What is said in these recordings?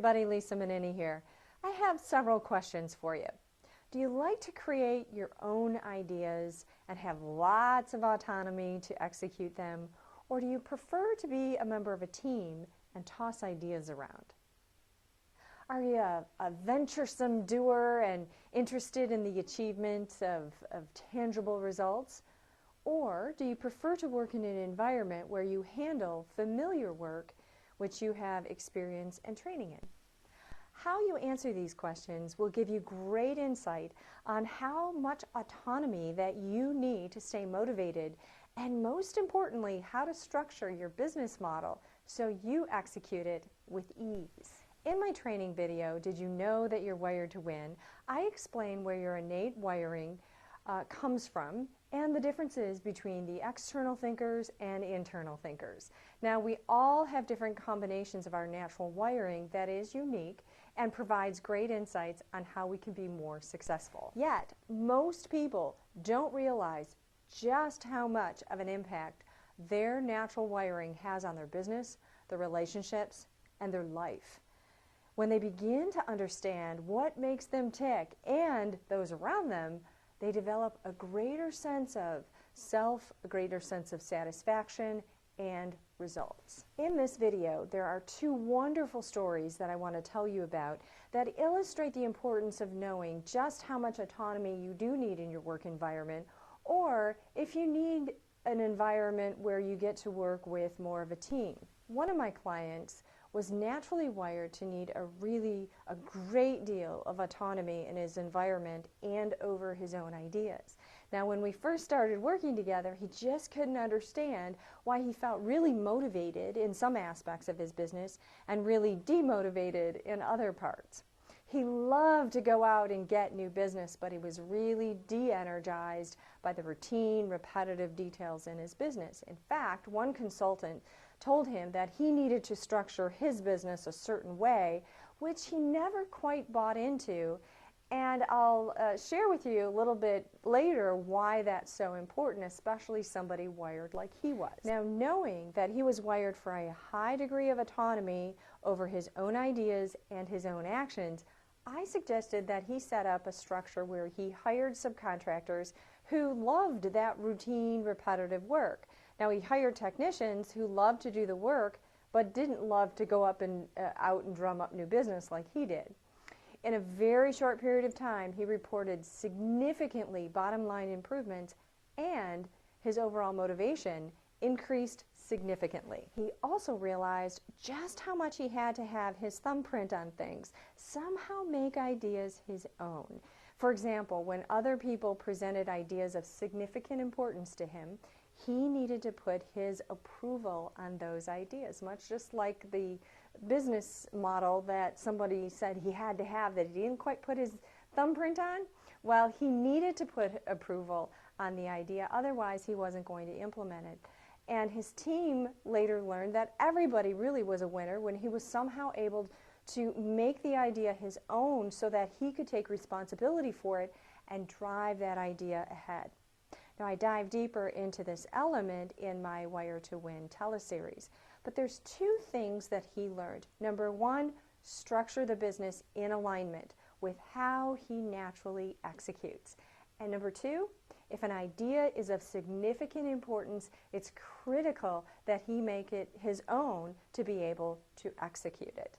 everybody, Lisa Manini here. I have several questions for you. Do you like to create your own ideas and have lots of autonomy to execute them, or do you prefer to be a member of a team and toss ideas around? Are you a venturesome doer and interested in the achievement of tangible results? Or do you prefer to work in an environment where you handle familiar work which you have experience and training in? How you answer these questions will give you great insight on how much autonomy that you need to stay motivated, and most importantly, how to structure your business model so you execute it with ease. In my training video, Did You Know That You're Wired to Win?, I explain where your innate wiring comes from and the differences between the external thinkers and internal thinkers. Now, we all have different combinations of our natural wiring that is unique and provides great insights on how we can be more successful. Yet, most people don't realize just how much of an impact their natural wiring has on their business, their relationships, and their life. When they begin to understand what makes them tick and those around them, they develop a greater sense of self, a greater sense of satisfaction and results. In this video, there are two wonderful stories that I want to tell you about that illustrate the importance of knowing just how much autonomy you do need in your work environment, or if you need an environment where you get to work with more of a team. One of my clients was naturally wired to need a great deal of autonomy in his environment and over his own ideas. Now, when we first started working together, he just couldn't understand why he felt really motivated in some aspects of his business and really demotivated in other parts. He loved to go out and get new business, but he was really de-energized by the routine, repetitive details in his business. In fact, one consultant told him that he needed to structure his business a certain way, which he never quite bought into. And I'll share with you a little bit later why that's so important, especially somebody wired like he was. Now, knowing that he was wired for a high degree of autonomy over his own ideas and his own actions, I suggested that he set up a structure where he hired subcontractors who loved that routine, repetitive work. Now, he hired technicians who loved to do the work but didn't love to go up and out and drum up new business like he did. In a very short period of time, he reported significantly bottom line improvements, and his overall motivation increased significantly. He also realized just how much he had to have his thumbprint on things, somehow make ideas his own. For example, when other people presented ideas of significant importance to him, he needed to put his approval on those ideas, much just like the business model that somebody said he had to have that he didn't quite put his thumbprint on. Well, he needed to put approval on the idea, otherwise he wasn't going to implement it. And his team later learned that everybody really was a winner when he was somehow able to make the idea his own so that he could take responsibility for it and drive that idea ahead. Now, I dive deeper into this element in my Wire to Win teleseries, but there's two things that he learned. Number one, structure the business in alignment with how he naturally executes. And number two, if an idea is of significant importance, it's critical that he make it his own to be able to execute it.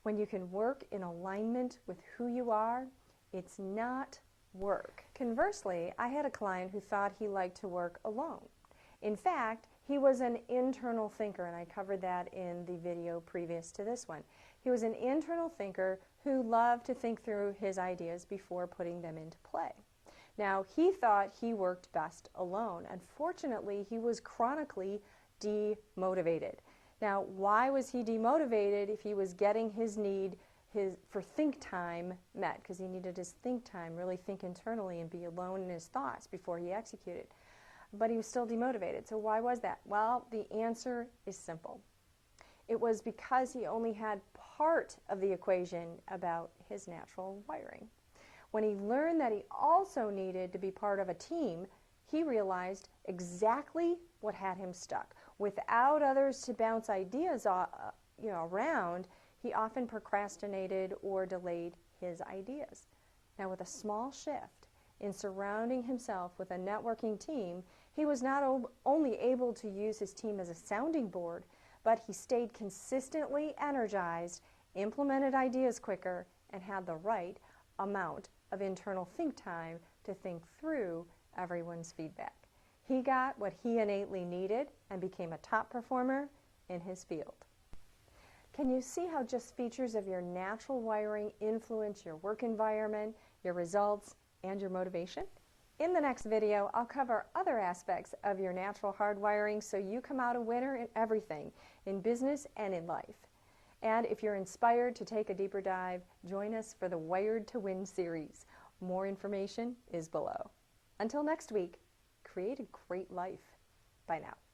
When you can work in alignment with who you are, it's not work. Conversely, I had a client who thought he liked to work alone. In fact, he was an internal thinker, and I covered that in the video previous to this one. He was an internal thinker who loved to think through his ideas before putting them into play. Now, he thought he worked best alone. Unfortunately, he was chronically demotivated. Now, why was he demotivated if he was getting his need for think time met? Because he needed his think time, really think internally and be alone in his thoughts before he executed. But he was still demotivated. So why was that? Well, the answer is simple. It was because he only had part of the equation about his natural wiring. When he learned that he also needed to be part of a team, he realized exactly what had him stuck. Without others to bounce ideas around, he often procrastinated or delayed his ideas. Now, with a small shift in surrounding himself with a networking team, he was not only able to use his team as a sounding board, but he stayed consistently energized, implemented ideas quicker, and had the right amount of internal think time to think through everyone's feedback. He got what he innately needed and became a top performer in his field. Can you see how just features of your natural wiring influence your work environment, your results, and your motivation? In the next video, I'll cover other aspects of your natural hardwiring so you come out a winner in everything, in business and in life. And if you're inspired to take a deeper dive, join us for the Wired to Win series. More information is below. Until next week, create a great life. Bye now.